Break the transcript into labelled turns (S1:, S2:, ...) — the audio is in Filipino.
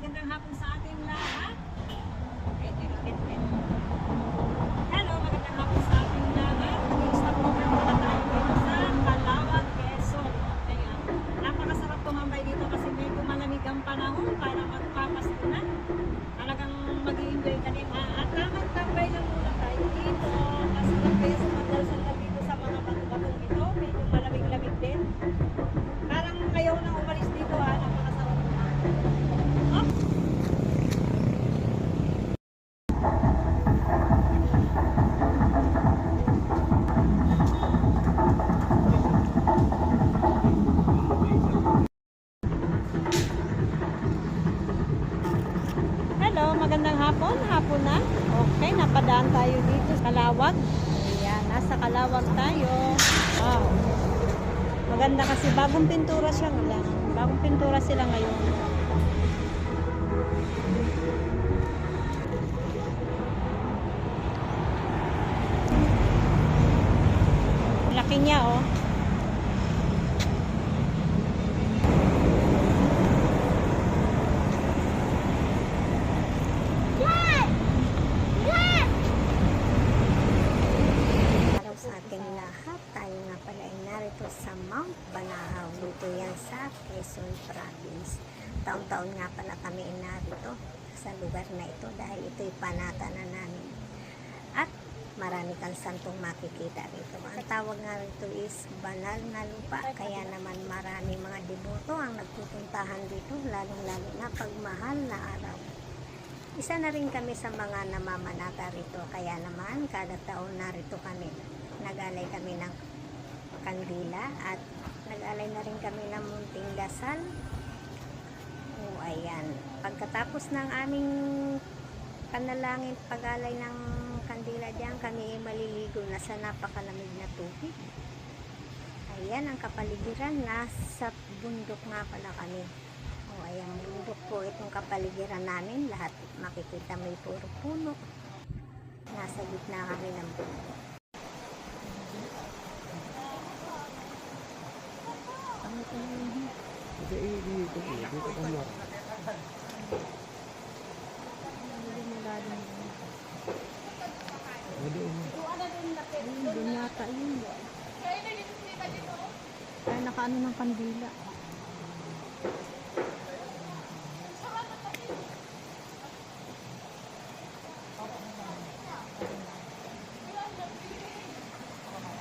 S1: magandang hapon sa ating lahat. Hello, magandang hapon sa ating lahat. Mag-i-stop over muna tayo dito sa Calawag, Quezon. Kaya, napakasarap tumambay dito kasi medyo malamig ang panahon para magpapasko na. Talagang mag-i-enjoy ka din. At tamang tambay lang muna tayo dito. Masarap kayo sa magdalsal dito sa mga bato-batong ito. Medyo malamig-lamig din. Parang ayaw nang umalis dito ha. Napakasarap na. Oh. Hello, magandang hapon. Hapon na. Okay, napadaan tayo dito sa Calawag. Ayan, nasa Calawag tayo. Wow. Maganda kasi bagong pintura siya lang. Bagong pintura sila ngayon. Laki niya oh.
S2: Araw sa ating lahat, tayo nga pala ay narito sa Mount Banahaw. Dito yan sa Quezon Province. Taon-taon nga pala kami ay narito sa lugar na ito dahil ito'y panatanan namin. At marami kang santong makikita rito. Ang tawag nga rito is banal na lupa. Kaya naman marami mga deboto ang nagpupuntahan dito, lalong-lalo na pagmahal na araw. Isa na rin kami sa mga namamanata rito. Kaya naman kada taon narito kami. Nag-alay kami ng kandila at nag-alay na rin kami ng munting dasal. O ayan. Pagkatapos ng aming panalangin, pag-alay ng kandila diyan, kami maliligo na sa napakalamig na tubig. Ayan ang kapaligiran, nasa bundok nga pala kami. O ayan, bundok po itong kapaligiran namin, lahat makikita may puro puno. Nasa gitna kami ng bundok.
S1: Doon yata yun. Kaya nakaano ng kandila.